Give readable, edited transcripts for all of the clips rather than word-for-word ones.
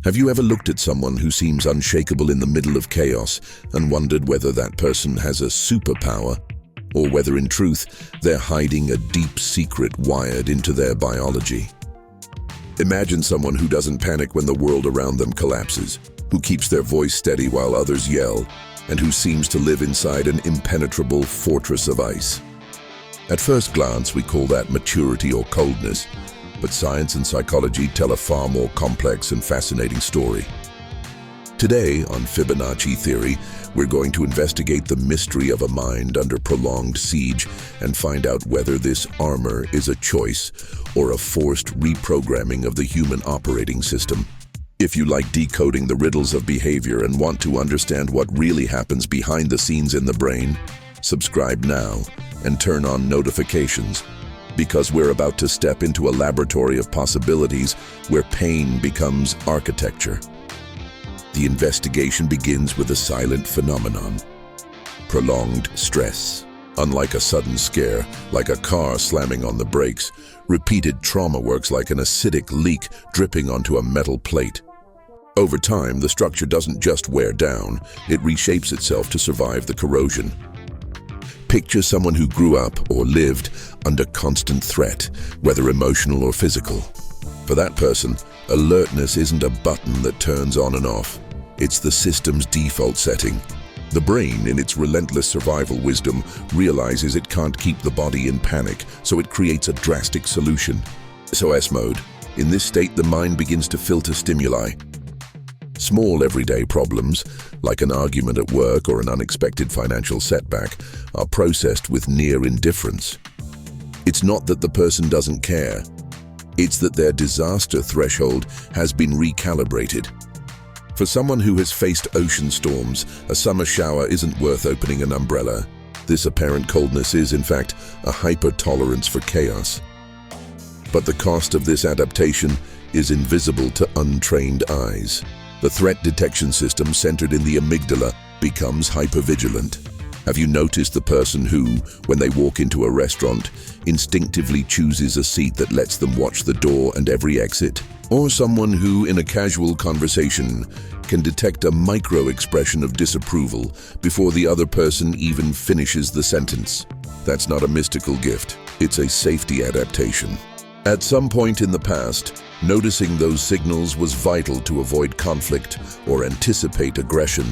Have you ever looked at someone who seems unshakable in the middle of chaos and wondered whether that person has a superpower, or whether in truth they're hiding a deep secret wired into their biology? Imagine someone who doesn't panic when the world around them collapses, who keeps their voice steady while others yell, and who seems to live inside an impenetrable fortress of ice. At first glance, we call that maturity or coldness, but science and psychology tell a far more complex and fascinating story. Today, on Fibonacci Theory, we're going to investigate the mystery of a mind under prolonged siege and find out whether this armor is a choice or a forced reprogramming of the human operating system. If you like decoding the riddles of behavior and want to understand what really happens behind the scenes in the brain, subscribe now and turn on notifications, because we're about to step into a laboratory of possibilities where pain becomes architecture. The investigation begins with a silent phenomenon: prolonged stress. Unlike a sudden scare, like a car slamming on the brakes, repeated trauma works like an acidic leak dripping onto a metal plate. Over time, the structure doesn't just wear down, it reshapes itself to survive the corrosion. Picture someone who grew up or lived under constant threat, whether emotional or physical. For that person, alertness isn't a button that turns on and off. It's the system's default setting. The brain, in its relentless survival wisdom, realizes it can't keep the body in panic, so it creates a drastic solution. SOS mode. In this state, the mind begins to filter stimuli. Small everyday problems, like an argument at work or an unexpected financial setback, are processed with near indifference. It's not that the person doesn't care. It's that their disaster threshold has been recalibrated. For someone who has faced ocean storms, a summer shower isn't worth opening an umbrella. This apparent coldness is, in fact, a hyper-tolerance for chaos. But the cost of this adaptation is invisible to untrained eyes. The threat detection system centered in the amygdala becomes hypervigilant. Have you noticed the person who, when they walk into a restaurant, instinctively chooses a seat that lets them watch the door and every exit? Or someone who, in a casual conversation, can detect a micro-expression of disapproval before the other person even finishes the sentence? That's not a mystical gift, it's a safety adaptation. At some point in the past, noticing those signals was vital to avoid conflict or anticipate aggression.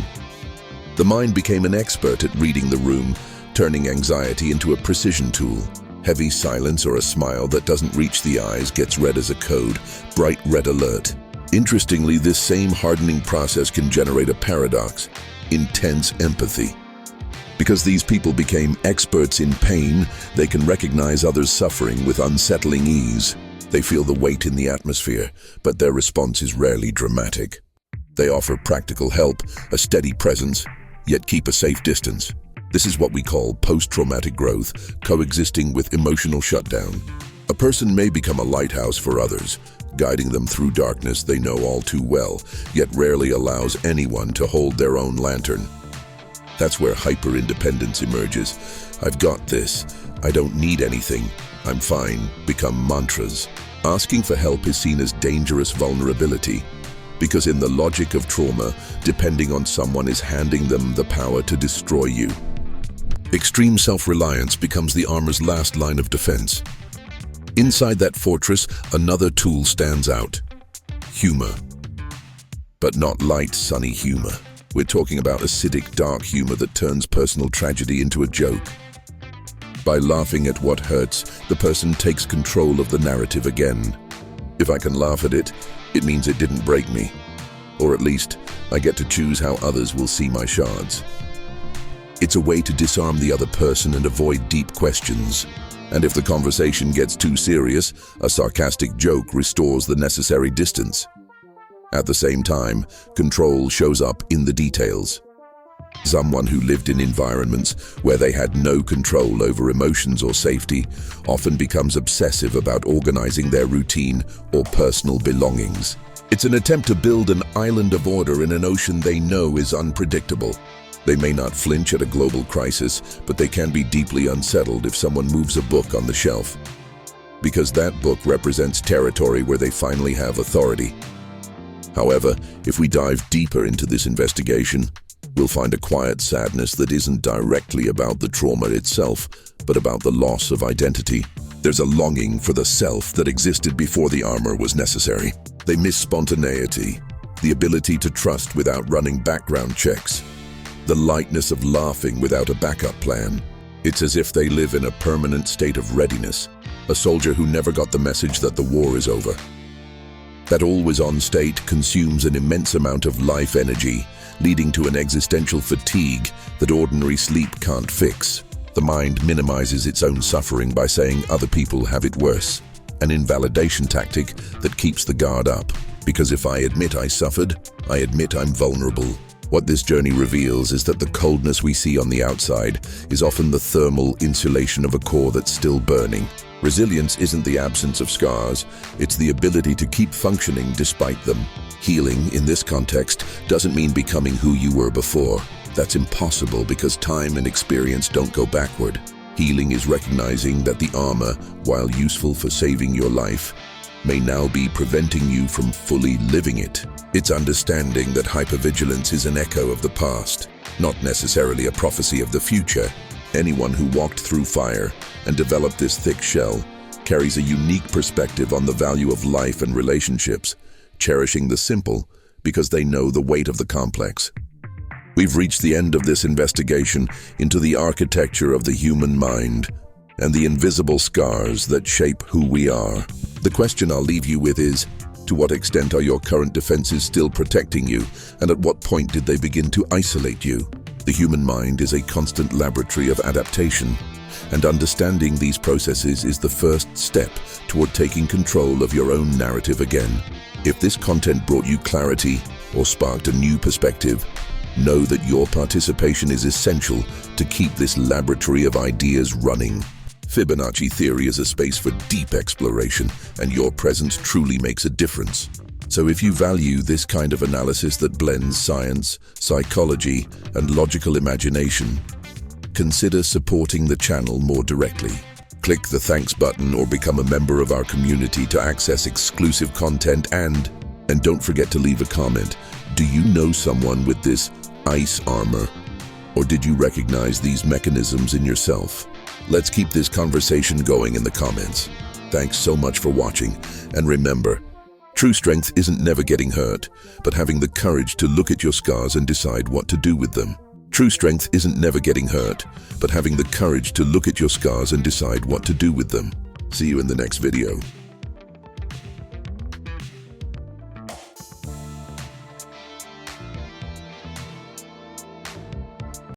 The mind became an expert at reading the room, turning anxiety into a precision tool. Heavy silence or a smile that doesn't reach the eyes gets read as a code, bright red alert. Interestingly, this same hardening process can generate a paradox: intense empathy. Because these people became experts in pain, they can recognize others' suffering with unsettling ease. They feel the weight in the atmosphere, but their response is rarely dramatic. They offer practical help, a steady presence, yet keep a safe distance. This is what we call post-traumatic growth, coexisting with emotional shutdown. A person may become a lighthouse for others, guiding them through darkness they know all too well, yet rarely allows anyone to hold their own lantern. That's where hyper-independence emerges. "I've got this. I don't need anything. I'm fine," become mantras. Asking for help is seen as dangerous vulnerability, because in the logic of trauma, depending on someone is handing them the power to destroy you. Extreme self-reliance becomes the armor's last line of defense. Inside that fortress, another tool stands out: humor. But not light, sunny humor. We're talking about acidic, dark humor that turns personal tragedy into a joke. By laughing at what hurts, the person takes control of the narrative again. If I can laugh at it, it means it didn't break me. Or at least, I get to choose how others will see my shards. It's a way to disarm the other person and avoid deep questions. And if the conversation gets too serious, a sarcastic joke restores the necessary distance. At the same time, control shows up in the details. Someone who lived in environments where they had no control over emotions or safety often becomes obsessive about organizing their routine or personal belongings. It's an attempt to build an island of order in an ocean they know is unpredictable. They may not flinch at a global crisis, but they can be deeply unsettled if someone moves a book on the shelf, because that book represents territory where they finally have authority. However, if we dive deeper into this investigation, we'll find a quiet sadness that isn't directly about the trauma itself, but about the loss of identity. There's a longing for the self that existed before the armor was necessary. They miss spontaneity, the ability to trust without running background checks, the lightness of laughing without a backup plan. It's as if they live in a permanent state of readiness, a soldier who never got the message that the war is over. That always-on state consumes an immense amount of life energy, leading to an existential fatigue that ordinary sleep can't fix. The mind minimizes its own suffering by saying other people have it worse, an invalidation tactic that keeps the guard up. Because if I admit I suffered, I admit I'm vulnerable. What this journey reveals is that the coldness we see on the outside is often the thermal insulation of a core that's still burning. Resilience isn't the absence of scars, it's the ability to keep functioning despite them. Healing, in this context, doesn't mean becoming who you were before. That's impossible because time and experience don't go backward. Healing is recognizing that the armor, while useful for saving your life, may now be preventing you from fully living it. It's understanding that hypervigilance is an echo of the past, not necessarily a prophecy of the future. Anyone who walked through fire and developed this thick shell carries a unique perspective on the value of life and relationships, cherishing the simple because they know the weight of the complex. We've reached the end of this investigation into the architecture of the human mind and the invisible scars that shape who we are. The question I'll leave you with is, to what extent are your current defenses still protecting you, and at what point did they begin to isolate you? The human mind is a constant laboratory of adaptation, and understanding these processes is the first step toward taking control of your own narrative again. If this content brought you clarity or sparked a new perspective, know that your participation is essential to keep this laboratory of ideas running. Fibonacci Theory is a space for deep exploration, and your presence truly makes a difference. So if you value this kind of analysis that blends science, psychology, and logical imagination, consider supporting the channel more directly. Click the thanks button or become a member of our community to access exclusive content and don't forget to leave a comment. Do you know someone with this ice armor? Or did you recognize these mechanisms in yourself? Let's keep this conversation going in the comments. Thanks so much for watching, and remember, true strength isn't never getting hurt, but having the courage to look at your scars and decide what to do with them. True strength isn't never getting hurt, but having the courage to look at your scars and decide what to do with them. See you in the next video.